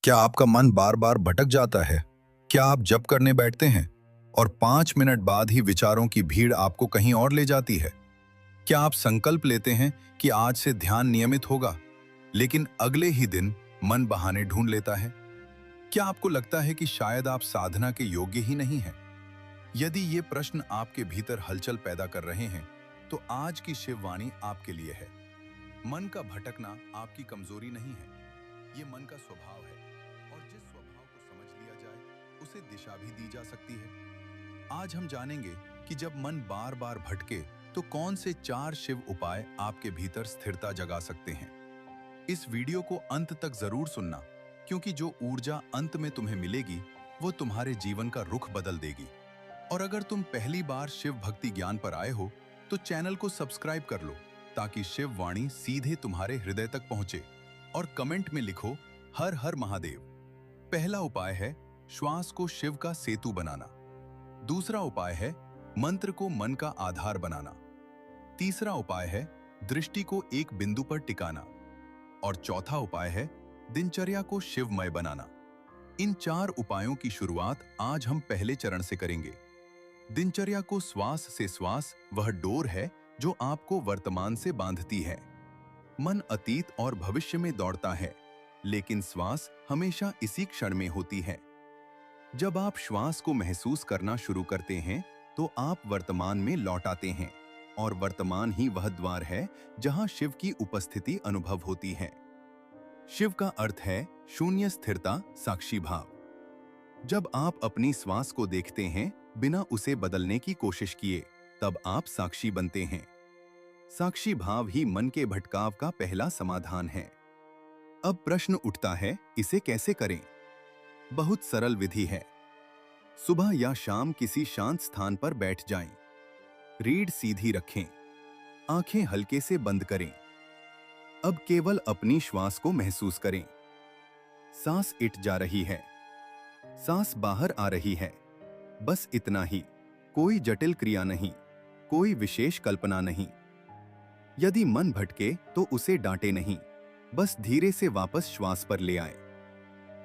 क्या आपका मन बार बार भटक जाता है? क्या आप जप करने बैठते हैं और 5 मिनट बाद ही विचारों की भीड़ आपको कहीं और ले जाती है? क्या आप संकल्प लेते हैं कि आज से ध्यान नियमित होगा, लेकिन अगले ही दिन मन बहाने ढूंढ लेता है? क्या आपको लगता है कि शायद आप साधना के योग्य ही नहीं हैं? यदि ये प्रश्न आपके भीतर हलचल पैदा कर रहे हैं, तो आज की शिववाणी आपके लिए है। मन का भटकना आपकी कमजोरी नहीं है, ये मन का स्वभाव है। और जिस स्वभाव को समझ लिया जाए, उसे दिशा भी दी जा सकती है। आज हम जानेंगे कि जब मन बार बार भटके, तो कौन से 4 शिव उपाय आपके भीतर स्थिरता जगा सकते हैं। इस वीडियो को अंत तक जरूर सुनना, क्योंकि जो ऊर्जा अंत में तुम्हें मिलेगी, वो तुम्हारे जीवन का रुख बदल देगी। और अगर तुम पहली बार शिव भक्ति ज्ञान पर आए हो, तो चैनल को सब्सक्राइब कर लो, ताकि शिव वाणी सीधे तुम्हारे हृदय तक पहुंचे। और कमेंट में लिखो, हर हर महादेव। पहला उपाय है श्वास को शिव का सेतु बनाना। दूसरा उपाय है मंत्र को मन का आधार बनाना। तीसरा उपाय है दृष्टि को एक बिंदु पर टिकाना। और चौथा उपाय है दिनचर्या को शिवमय बनाना। इन 4 उपायों की शुरुआत आज हम पहले चरण से करेंगे। दिनचर्या को श्वास से श्वास वह डोर है जो आपको वर्तमान से बांधती है। मन अतीत और भविष्य में दौड़ता है, लेकिन श्वास हमेशा इसी क्षण में होती है। जब आप श्वास को महसूस करना शुरू करते हैं, तो आप वर्तमान में लौट आते हैं, और वर्तमान ही वह द्वार है जहां शिव की उपस्थिति अनुभव होती है। शिव का अर्थ है शून्य स्थिरता, साक्षी भाव। जब आप अपनी श्वास को देखते हैं बिना उसे बदलने की कोशिश किए, तब आप साक्षी बनते हैं। साक्षी भाव ही मन के भटकाव का पहला समाधान है। अब प्रश्न उठता है, इसे कैसे करें? बहुत सरल विधि है। सुबह या शाम किसी शांत स्थान पर बैठ जाएं। रीढ़ सीधी रखें, आंखें हल्के से बंद करें। अब केवल अपनी श्वास को महसूस करें। सांस इट जा रही है, सांस बाहर आ रही है, बस इतना ही। कोई जटिल क्रिया नहीं, कोई विशेष कल्पना नहीं। यदि मन भटके तो उसे डांटे नहीं, बस धीरे से वापस श्वास पर ले आए।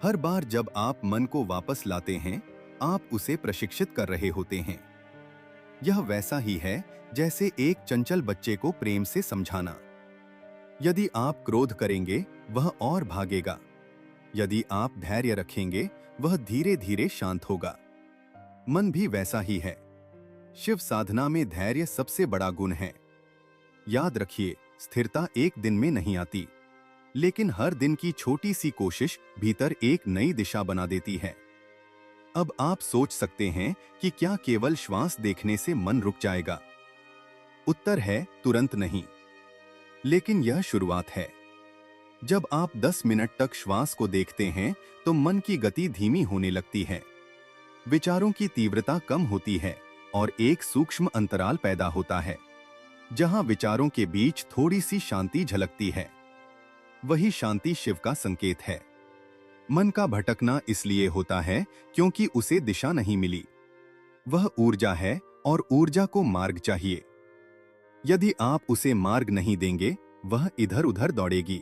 हर बार जब आप मन को वापस लाते हैं, आप उसे प्रशिक्षित कर रहे होते हैं। यह वैसा ही है जैसे एक चंचल बच्चे को प्रेम से समझाना। यदि आप क्रोध करेंगे, वह और भागेगा। यदि आप धैर्य रखेंगे, वह धीरे धीरे शांत होगा। मन भी वैसा ही है। शिव साधना में धैर्य सबसे बड़ा गुण है। याद रखिए, स्थिरता एक दिन में नहीं आती, लेकिन हर दिन की छोटी सी कोशिश भीतर एक नई दिशा बना देती है। अब आप सोच सकते हैं कि क्या केवल श्वास देखने से मन रुक जाएगा? उत्तर है तुरंत नहीं, लेकिन यह शुरुआत है। जब आप 10 मिनट तक श्वास को देखते हैं, तो मन की गति धीमी होने लगती है, विचारों की तीव्रता कम होती है, और एक सूक्ष्म अंतराल पैदा होता है, जहां विचारों के बीच थोड़ी सी शांति झलकती है। वही शांति शिव का संकेत है। मन का भटकना इसलिए होता है क्योंकि उसे दिशा नहीं मिली। वह ऊर्जा है, और ऊर्जा को मार्ग चाहिए। यदि आप उसे मार्ग नहीं देंगे, वह इधर उधर दौड़ेगी।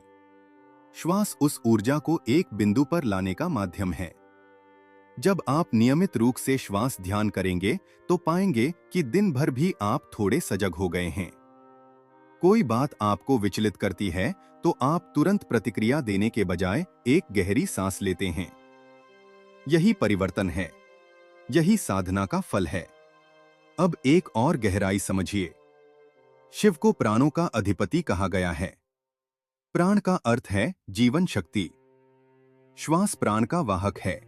श्वास उस ऊर्जा को एक बिंदु पर लाने का माध्यम है। जब आप नियमित रूप से श्वास ध्यान करेंगे, तो पाएंगे कि दिन भर भी आप थोड़े सजग हो गए हैं। कोई बात आपको विचलित करती है, तो आप तुरंत प्रतिक्रिया देने के बजाय एक गहरी सांस लेते हैं। यही परिवर्तन है, यही साधना का फल है। अब एक और गहराई समझिए। शिव को प्राणों का अधिपति कहा गया है। प्राण का अर्थ है जीवन शक्ति। श्वास प्राण का वाहक है।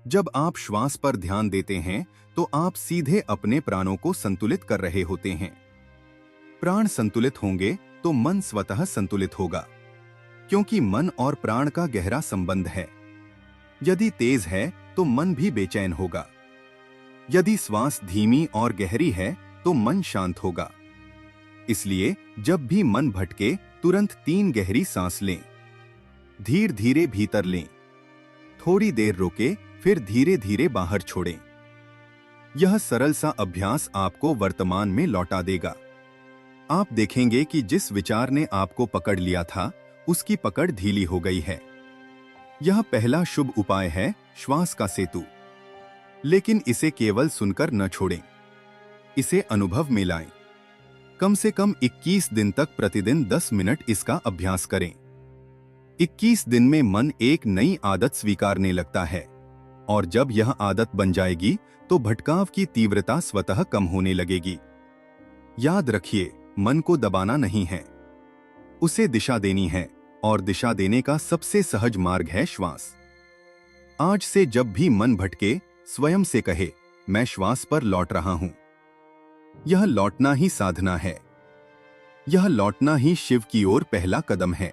जब आप श्वास पर ध्यान देते हैं, तो आप सीधे अपने प्राणों को संतुलित कर रहे होते हैं। प्राण संतुलित होंगे तो मन स्वतः संतुलित होगा, क्योंकि मन और प्राण का गहरा संबंध है। यदि तेज है तो मन भी बेचैन होगा। यदि श्वास धीमी और गहरी है तो मन शांत होगा। इसलिए जब भी मन भटके, तुरंत 3 गहरी सांस लें। धीरे धीरे भीतर लें, थोड़ी देर रोके, फिर धीरे धीरे बाहर छोड़ें। यह सरल सा अभ्यास आपको वर्तमान में लौटा देगा। आप देखेंगे कि जिस विचार ने आपको पकड़ लिया था, उसकी पकड़ ढीली हो गई है। यह पहला शुभ उपाय है श्वास का सेतु। लेकिन इसे केवल सुनकर न छोड़ें, इसे अनुभव में लाएं। कम से कम 21 दिन तक प्रतिदिन 10 मिनट इसका अभ्यास करें। 21 दिन में मन एक नई आदत स्वीकारने लगता है और जब यह आदत बन जाएगी तो भटकाव की तीव्रता स्वतः कम होने लगेगी। याद रखिए, मन को दबाना नहीं है, उसे दिशा देनी है और दिशा देने का सबसे सहज मार्ग है श्वास। आज से जब भी मन भटके, स्वयं से कहे, मैं श्वास पर लौट रहा हूं। यह लौटना ही साधना है। यह लौटना ही शिव की ओर पहला कदम है।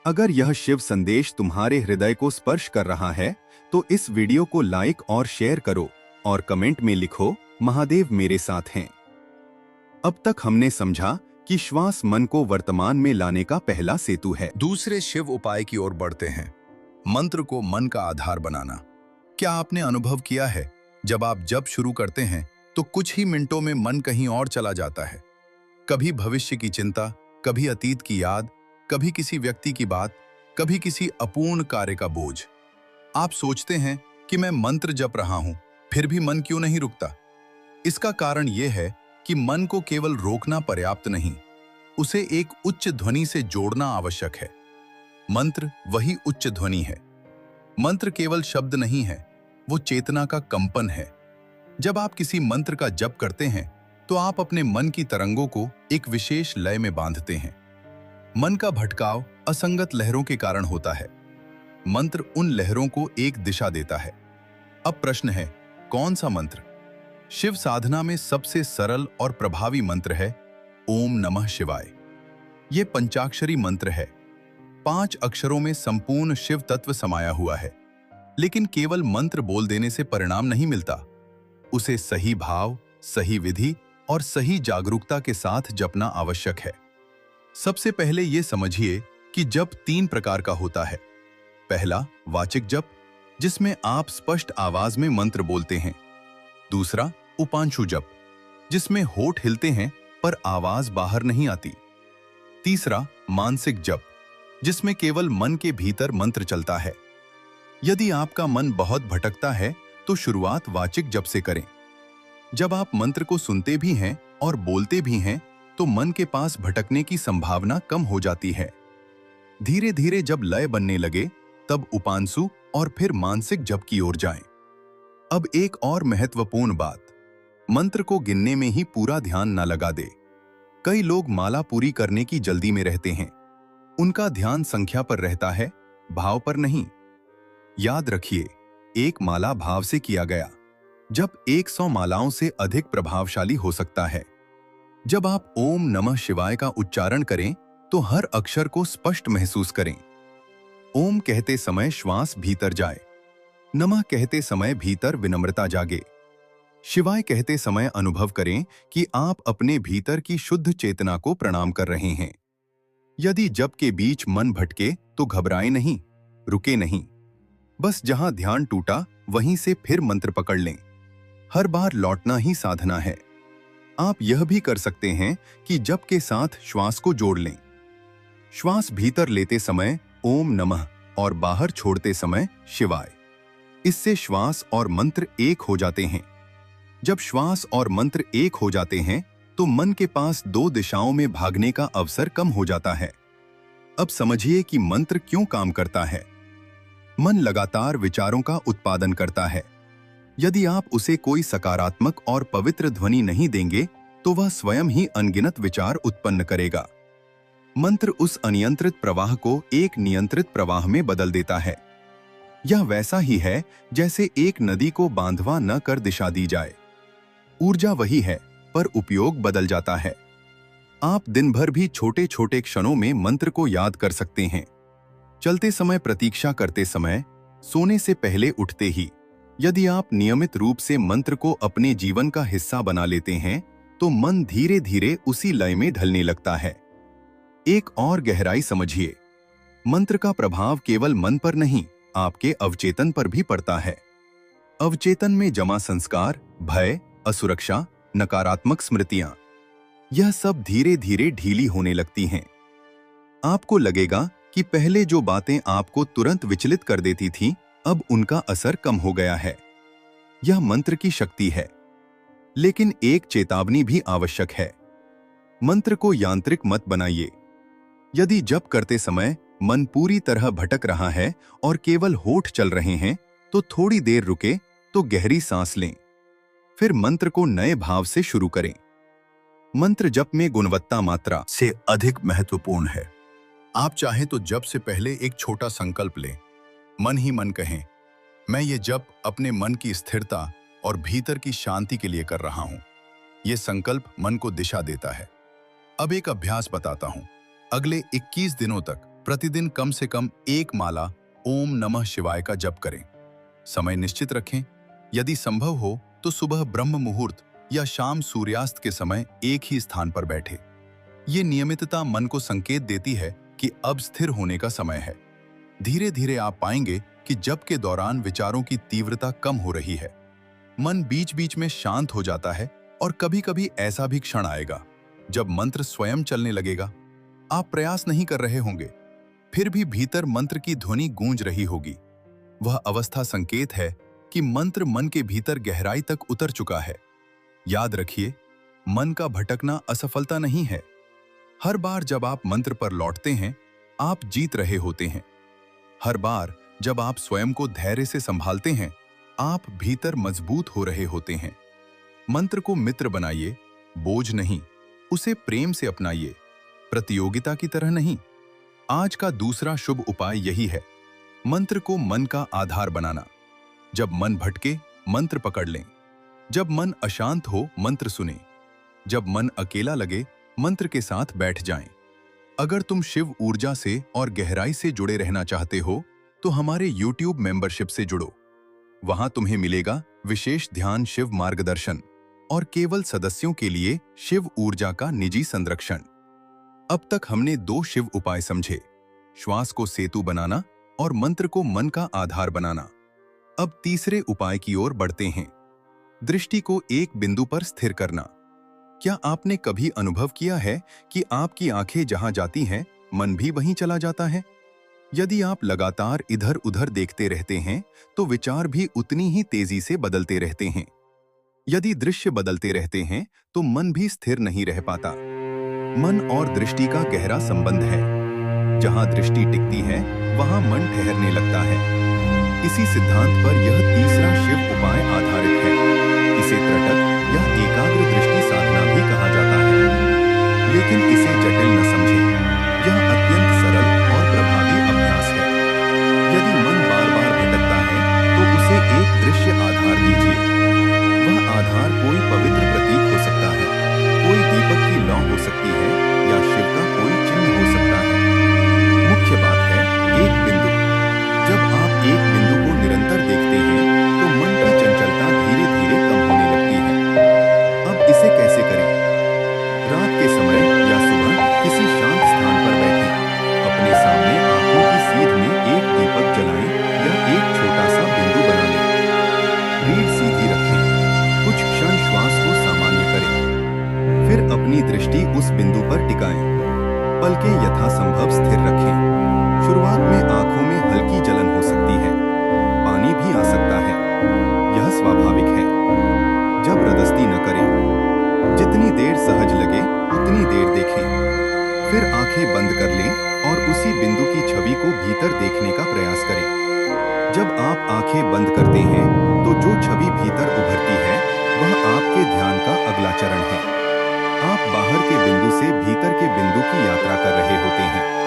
अगर यह शिव संदेश तुम्हारे हृदय को स्पर्श कर रहा है तो इस वीडियो को लाइक और शेयर करो और कमेंट में लिखो, महादेव मेरे साथ हैं। अब तक हमने समझा कि श्वास मन को वर्तमान में लाने का पहला सेतु है। दूसरे शिव उपाय की ओर बढ़ते हैं, मंत्र को मन का आधार बनाना। क्या आपने अनुभव किया है, जब आप जप शुरू करते हैं तो कुछ ही मिनटों में मन कहीं और चला जाता है। कभी भविष्य की चिंता, कभी अतीत की याद, कभी किसी व्यक्ति की बात, कभी किसी अपूर्ण कार्य का बोझ। आप सोचते हैं कि मैं मंत्र जप रहा हूं, फिर भी मन क्यों नहीं रुकता? इसका कारण यह है कि मन को केवल रोकना पर्याप्त नहीं, उसे एक उच्च ध्वनि से जोड़ना आवश्यक है। मंत्र वही उच्च ध्वनि है। मंत्र केवल शब्द नहीं है, वो चेतना का कंपन है। जब आप किसी मंत्र का जप करते हैं तो आप अपने मन की तरंगों को एक विशेष लय में बांधते हैं। मन का भटकाव असंगत लहरों के कारण होता है। मंत्र उन लहरों को एक दिशा देता है। अब प्रश्न है, कौन सा मंत्र? शिव साधना में सबसे सरल और प्रभावी मंत्र है ओम नमः शिवाय। यह पंचाक्षरी मंत्र है। 5 अक्षरों में संपूर्ण शिव तत्व समाया हुआ है। लेकिन केवल मंत्र बोल देने से परिणाम नहीं मिलता, उसे सही भाव, सही विधि और सही जागरूकता के साथ जपना आवश्यक है। सबसे पहले यह समझिए कि जप 3 प्रकार का होता है। पहला, वाचिक जप, जिसमें आप स्पष्ट आवाज में मंत्र बोलते हैं। दूसरा, उपांशु जप, जिसमें होठ हिलते हैं पर आवाज बाहर नहीं आती। तीसरा, मानसिक जप, जिसमें केवल मन के भीतर मंत्र चलता है। यदि आपका मन बहुत भटकता है तो शुरुआत वाचिक जप से करें। जब आप मंत्र को सुनते भी हैं और बोलते भी हैं तो मन के पास भटकने की संभावना कम हो जाती है। धीरे धीरे जब लय बनने लगे तब उपांशु और फिर मानसिक जप की ओर जाएं। अब एक और महत्वपूर्ण बात, मंत्र को गिनने में ही पूरा ध्यान न लगा दे। कई लोग माला पूरी करने की जल्दी में रहते हैं। उनका ध्यान संख्या पर रहता है, भाव पर नहीं। याद रखिए, एक माला भाव से किया गया जब 100 मालाओं से अधिक प्रभावशाली हो सकता है। जब आप ओम नमः शिवाय का उच्चारण करें तो हर अक्षर को स्पष्ट महसूस करें। ओम कहते समय श्वास भीतर जाए, नमः कहते समय भीतर विनम्रता जागे, शिवाय कहते समय अनुभव करें कि आप अपने भीतर की शुद्ध चेतना को प्रणाम कर रहे हैं। यदि जप के बीच मन भटके तो घबराएं नहीं, रुके नहीं। बस जहां ध्यान टूटा वहीं से फिर मंत्र पकड़ लें। हर बार लौटना ही साधना है। आप यह भी कर सकते हैं कि जप के साथ श्वास को जोड़ लें। श्वास भीतर लेते समय ओम नमः और बाहर छोड़ते समय शिवाय। इससे श्वास और मंत्र एक हो जाते हैं। जब श्वास और मंत्र एक हो जाते हैं तो मन के पास 2 दिशाओं में भागने का अवसर कम हो जाता है। अब समझिए कि मंत्र क्यों काम करता है। मन लगातार विचारों का उत्पादन करता है। यदि आप उसे कोई सकारात्मक और पवित्र ध्वनि नहीं देंगे तो वह स्वयं ही अनगिनत विचार उत्पन्न करेगा। मंत्र उस अनियंत्रित प्रवाह को एक नियंत्रित प्रवाह में बदल देता है। यह वैसा ही है जैसे एक नदी को बांधवा न कर दिशा दी जाए। ऊर्जा वही है पर उपयोग बदल जाता है। आप दिन भर भी छोटे छोटे क्षणों में मंत्र को याद कर सकते हैं। चलते समय, प्रतीक्षा करते समय, सोने से पहले उठते ही। यदि आप नियमित रूप से मंत्र को अपने जीवन का हिस्सा बना लेते हैं तो मन धीरे धीरे उसी लय में ढलने लगता है। एक और गहराई समझिए, मंत्र का प्रभाव केवल मन पर नहीं, आपके अवचेतन पर भी पड़ता है। अवचेतन में जमा संस्कार, भय, असुरक्षा, नकारात्मक स्मृतियां, यह सब धीरे धीरे ढीली होने लगती हैं। आपको लगेगा कि पहले जो बातें आपको तुरंत विचलित कर देती थीं, अब उनका असर कम हो गया है। यह मंत्र की शक्ति है, लेकिन एक चेतावनी भी आवश्यक है। मंत्र को यांत्रिक मत बनाइए। यदि जप करते समय मन पूरी तरह भटक रहा है और केवल होठ चल रहे हैं, तो थोड़ी देर रुके तो गहरी सांस लें। फिर मंत्र को नए भाव से शुरू करें। मंत्र जप में गुणवत्ता मात्रा से अधिक महत्वपूर्ण है। आप चाहें तो जप से पहले एक छोटा संकल्प लें। मन ही मन कहें, मैं ये जप अपने मन की स्थिरता और भीतर की शांति के लिए कर रहा हूं। ये संकल्प मन को दिशा देता है। अब एक अभ्यास बताता हूं। अगले 21 दिनों तक प्रतिदिन कम से कम एक माला ओम नमः शिवाय का जप करें। समय निश्चित रखें। यदि संभव हो तो सुबह ब्रह्म मुहूर्त या शाम सूर्यास्त के समय एक ही स्थान पर बैठे। ये नियमितता मन को संकेत देती है कि अब स्थिर होने का समय है। धीरे धीरे आप पाएंगे कि जप के दौरान विचारों की तीव्रता कम हो रही है। मन बीच बीच में शांत हो जाता है और कभी-कभी ऐसा भी क्षण आएगा जब मंत्र स्वयं चलने लगेगा। आप प्रयास नहीं कर रहे होंगे, फिर भी भीतर मंत्र की ध्वनि गूंज रही होगी। वह अवस्था संकेत है कि मंत्र मन के भीतर गहराई तक उतर चुका है। याद रखिए, मन का भटकना असफलता नहीं है। हर बार जब आप मंत्र पर लौटते हैं, आप जीत रहे होते हैं। हर बार जब आप स्वयं को धैर्य से संभालते हैं, आप भीतर मजबूत हो रहे होते हैं। मंत्र को मित्र बनाइए, बोझ नहीं। उसे प्रेम से अपनाइए, प्रतियोगिता की तरह नहीं। आज का दूसरा शुभ उपाय यही है, मंत्र को मन का आधार बनाना। जब मन भटके, मंत्र पकड़ लें। जब मन अशांत हो, मंत्र सुने। जब मन अकेला लगे, मंत्र के साथ बैठ जाएं। अगर तुम शिव ऊर्जा से और गहराई से जुड़े रहना चाहते हो, तो हमारे YouTube मेंबरशिप से जुड़ो। वहां तुम्हें मिलेगा विशेष ध्यान, शिव मार्गदर्शन और केवल सदस्यों के लिए शिव ऊर्जा का निजी संरक्षण। अब तक हमने 2 शिव उपाय समझे, श्वास को सेतु बनाना और मंत्र को मन का आधार बनाना। अब तीसरे उपाय की ओर बढ़ते हैं, दृष्टि को एक बिंदु पर स्थिर करना। क्या आपने कभी अनुभव किया है कि आपकी आंखें जहां जाती हैं, मन भी वहीं चला जाता है? यदि आप लगातार इधर उधर देखते रहते हैं, तो विचार भी उतनी ही तेजी से बदलते रहते हैं। यदि दृश्य बदलते रहते हैं, तो मन भी स्थिर नहीं रह पाता। मन और दृष्टि का गहरा संबंध है। जहां दृष्टि टिकती है, वहां मन ठहरने लगता है। इसी सिद्धांत पर यह तीसरा शिव उपाय आधारित है। इसे त्रटक या एकाग्र दृष्टि साधना भी कहा जाता है, लेकिन इसे जटिल न समझें। यह अत्यंत सरल और प्रभावी अभ्यास है। यदि मन बार-बार भटकता है, तो उसे एक दृश्य आधार दीजिए। वह आधार कोई पवित्र प्रतीक हो सकता है, कोई दीपक की लौ हो सकती है, या शिव का कोई चिन्ह हो सकता है। मुख्य बात है एक बिंदु। जब आप एक बिंदु को निरंतर देखते हैं, तो मन की चंचलता धीरे-धीरे कम होने लगती है। अब इसे कैसे करें? रात के समय या सुबह किसी शांत स्थान पर बैठें। अपने सामने आंखों की सीध में एक दीपक जलाएं या एक छोटा सा बिंदु बना लें। रीढ़ सीधी रखें। कुछ क्षण श्वास को सामान्य करें। फिर अपनी दृष्टि उस बिंदु पर टिकाएं। पलकें यथासंभव स्थिर रखें। शुरुआत में आंखों में हल्की जलन हो सकती है, पानी भी आ सकता है। यह स्वाभाविक है। जबरदस्ती न करें। जितनी देर सहज लगे, उतनी देर देखें। फिर आंखें बंद कर लें और उसी बिंदु की छवि को भीतर देखने का प्रयास करें। जब आप आंखें बंद करते हैं, तो जो छवि भीतर उभरती है, वह आपके ध्यान का अगला चरण है। आप बाहर के बिंदु से भीतर के बिंदु की यात्रा कर रहे होते हैं।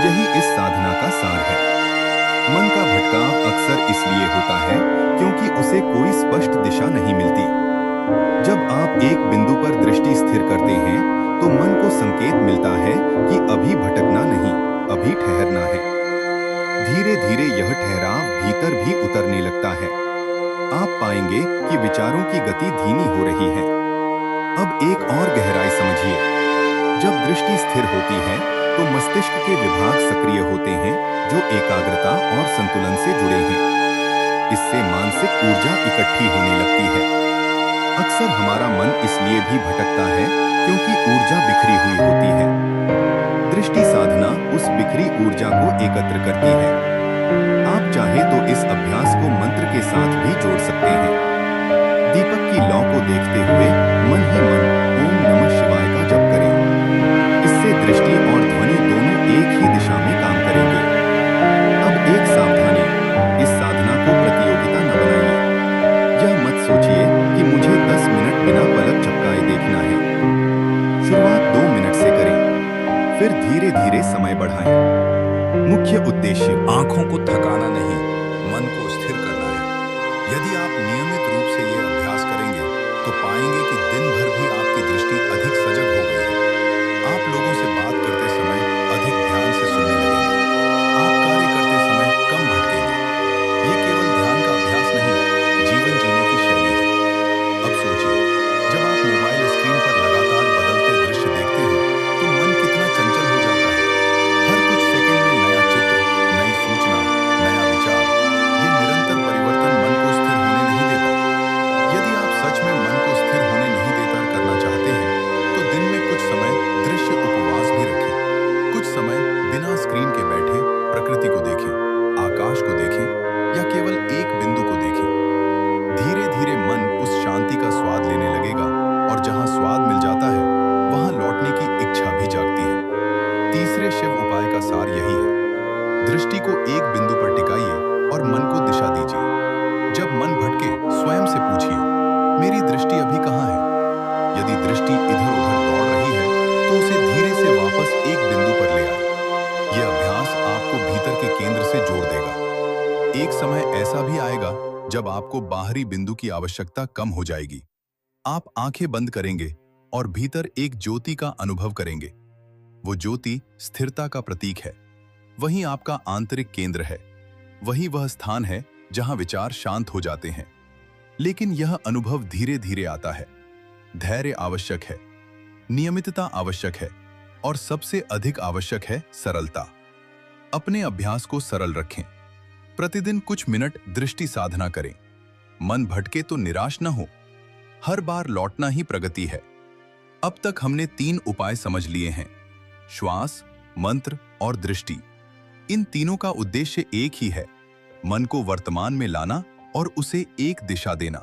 यही इस साधना का सार है। मन का भटकाव अक्सर इसलिए होता है क्योंकि उसे कोई स्पष्ट दिशा नहीं मिलती। जब आप एक बिंदु पर दृष्टि स्थिर करते हैं, तो मन को संकेत मिलता है कि अभी भटकना नहीं, अभी ठहरना है। धीरे धीरे यह ठहराव भीतर भी उतरने लगता है। आप पाएंगे कि विचारों की गति धीमी हो रही है। अब एक और गहराई समझिए। जब दृष्टि स्थिर होती है, तो मस्तिष्क के विभाग सक्रिय होते हैं, जो एकाग्रता और संतुलन से जुड़े हैं। इससे मानसिक ऊर्जा इकट्ठी होने लगती है। अक्सर हमारा मन इसलिए भी भटकता है क्योंकि ऊर्जा बिखरी हुई होती है। दृष्टि साधना उस बिखरी ऊर्जा को एकत्र करती है। आप चाहे तो इस अभ्यास को मंत्र के साथ भी जोड़ सकते हैं। दीपक की लौ को देखते हुए मन ही मन ओम नमः शिवाय का जप करें। इससे दृष्टि और ध्वनि दोनों एक ही दिशा में काम करेंगे। अब एक सावधानी, इस साधना को प्रतियोगिता न बनाइए। यह मत सोचिए कि मुझे 10 मिनट बिना पलक झपकाए देखना है। शुरुआत 2 मिनट से करें, फिर धीरे धीरे समय बढ़ाएं। मुख्य उद्देश्य आंखों को थकाना नहीं, मन को स्थिर करना है। यदि आप नियमित रूप से ये अभ्यास करेंगे तो पाएंगे कि दिन भर भी आपकी दृष्टि अधिक सजग हो गई है। आप लोगों से बात करते समय अधिक ध्यान से सुनने लगेंगे। आप कार्य करते समय कम भटकेंगे। ये केवल ध्यान का अभ्यास नहीं, जीवन जीने की शैली है। अब सोचिए, जब आप मोबाइल स्क्रीन पर लगातार बदलते दृश्य देखते हैं तो मन कितना चंचल हो जाता है। हर कुछ सेकंड में नया चित्र, नई सूचना, नया विचार। ये निरंतर परिवर्तन मन को स्थिर होने नहीं देता। यदि आप सच में मन को स्थिर होने नहीं देता करना चाहते हैं तो दिन में कुछ समय दृश्य उपवास भी रखें। कुछ समय बिना स्क्रीन के बैठे प्रकृति को देखें, आकाश को देखें या केवल एक बिंदु को देखें। धीरे धीरे मन उस शांति का स्वाद लेने लगेगा और जहां स्वाद मिल जाता है वहां लौटने की इच्छा भी जागती है। तीसरे शिव उपाय का सार यही है। दृष्टि को एक बिंदु पर टिकाइए और मन को दिशा दीजिए। जब मन भटके स्वयं से पूछिए, मेरी दृष्टि अभी कहाँ है? यदि दृष्टि इधर उधर दौड़ रही है तो उसे धीरे से वापस एक बिंदु पर ले आए। यह अभ्यास आपको भीतर के केंद्र से जोड़ देगा। एक समय ऐसा भी आएगा जब आपको बाहरी बिंदु की आवश्यकता कम हो जाएगी। आप आंखें बंद करेंगे और भीतर एक ज्योति का अनुभव करेंगे। वो ज्योति स्थिरता का प्रतीक है। वही आपका आंतरिक केंद्र है। वही वह स्थान है जहां विचार शांत हो जाते हैं। लेकिन यह अनुभव धीरे धीरे आता है। धैर्य आवश्यक है, नियमितता आवश्यक है और सबसे अधिक आवश्यक है सरलता। अपने अभ्यास को सरल रखें। प्रतिदिन कुछ मिनट दृष्टि साधना करें। मन भटके तो निराश न हो। हर बार लौटना ही प्रगति है। अब तक हमने 3 उपाय समझ लिए हैं: श्वास, मंत्र और दृष्टि। इन तीनों का उद्देश्य एक ही है, मन को वर्तमान में लाना और उसे एक दिशा देना।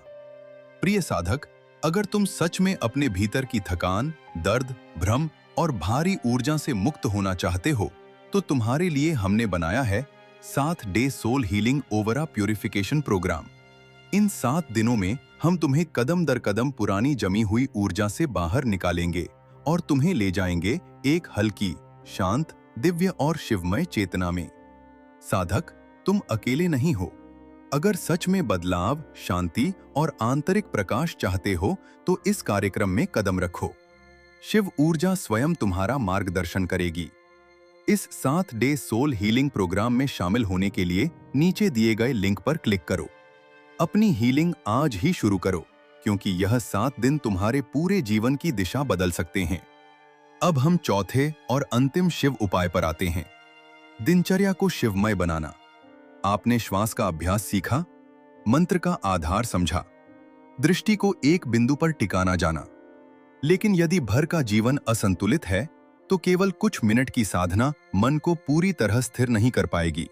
प्रिय साधक, अगर तुम सच में अपने भीतर की थकान, दर्द, भ्रम और भारी ऊर्जा से मुक्त होना चाहते हो तो तुम्हारे लिए हमने बनाया है 7 day soul healing aura purification program. इन 7 दिनों में हम तुम्हें कदम दर कदम पुरानी जमी हुई ऊर्जा से बाहर निकालेंगे और तुम्हें ले जाएंगे एक हल्की, शांत, दिव्य और शिवमय चेतना में। साधक, तुम अकेले नहीं हो। अगर सच में बदलाव, शांति और आंतरिक प्रकाश चाहते हो तो इस कार्यक्रम में कदम रखो। शिव ऊर्जा स्वयं तुम्हारा मार्गदर्शन करेगी। इस 7 डे सोल हीलिंग प्रोग्राम में शामिल होने के लिए नीचे दिए गए लिंक पर क्लिक करो। अपनी हीलिंग आज ही शुरू करो, क्योंकि यह 7 दिन तुम्हारे पूरे जीवन की दिशा बदल सकते हैं। अब हम चौथे और अंतिम शिव उपाय पर आते हैं। दिनचर्या को शिवमय बनाना। आपने श्वास का अभ्यास सीखा, मंत्र का आधार समझा, दृष्टि को एक बिंदु पर टिकाना जाना। लेकिन यदि भर का जीवन असंतुलित है तो केवल कुछ मिनट की साधना मन को पूरी तरह स्थिर नहीं कर पाएगी।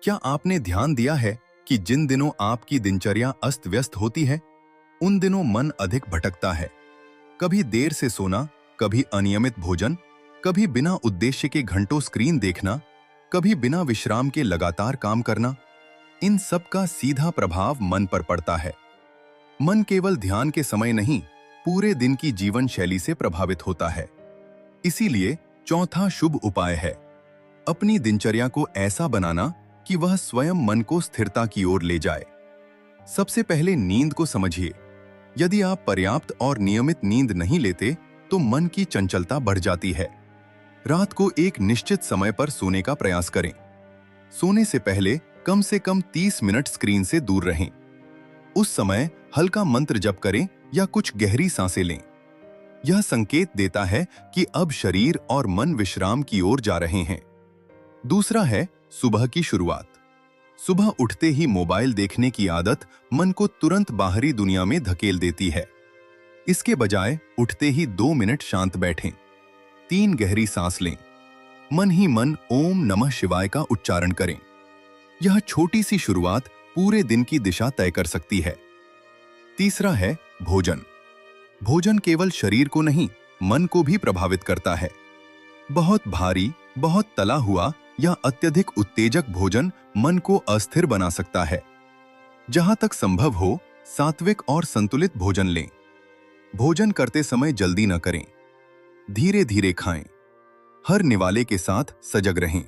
क्या आपने ध्यान दिया है कि जिन दिनों आपकी दिनचर्या अस्त व्यस्त होती है उन दिनों मन अधिक भटकता है? कभी देर से सोना, कभी अनियमित भोजन, कभी बिना उद्देश्य के घंटों स्क्रीन देखना, कभी बिना विश्राम के लगातार काम करना। इन सब का सीधा प्रभाव मन पर पड़ता है। मन केवल ध्यान के समय नहीं, पूरे दिन की जीवन शैली से प्रभावित होता है। इसीलिए चौथा शुभ उपाय है अपनी दिनचर्या को ऐसा बनाना कि वह स्वयं मन को स्थिरता की ओर ले जाए। सबसे पहले नींद को समझिए। यदि आप पर्याप्त और नियमित नींद नहीं लेते तो मन की चंचलता बढ़ जाती है। रात को एक निश्चित समय पर सोने का प्रयास करें। सोने से पहले कम से कम 30 मिनट स्क्रीन से दूर रहें। उस समय हल्का मंत्र जप करें या कुछ गहरी सांसें लें। यह संकेत देता है कि अब शरीर और मन विश्राम की ओर जा रहे हैं। दूसरा है सुबह की शुरुआत। सुबह उठते ही मोबाइल देखने की आदत मन को तुरंत बाहरी दुनिया में धकेल देती है। इसके बजाय उठते ही 2 मिनट शांत बैठें। 3 गहरी सांस लें। मन ही मन ओम नमः शिवाय का उच्चारण करें। यह छोटी सी शुरुआत पूरे दिन की दिशा तय कर सकती है। तीसरा है भोजन। भोजन केवल शरीर को नहीं, मन को भी प्रभावित करता है। बहुत भारी, बहुत तला हुआ या अत्यधिक उत्तेजक भोजन मन को अस्थिर बना सकता है। जहां तक संभव हो, सात्विक और संतुलित भोजन लें। भोजन करते समय जल्दी न करें। धीरे धीरे खाएं। हर निवाले के साथ सजग रहें।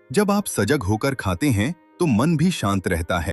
जब आप सजग होकर खाते हैं तो मन भी शांत रहता है।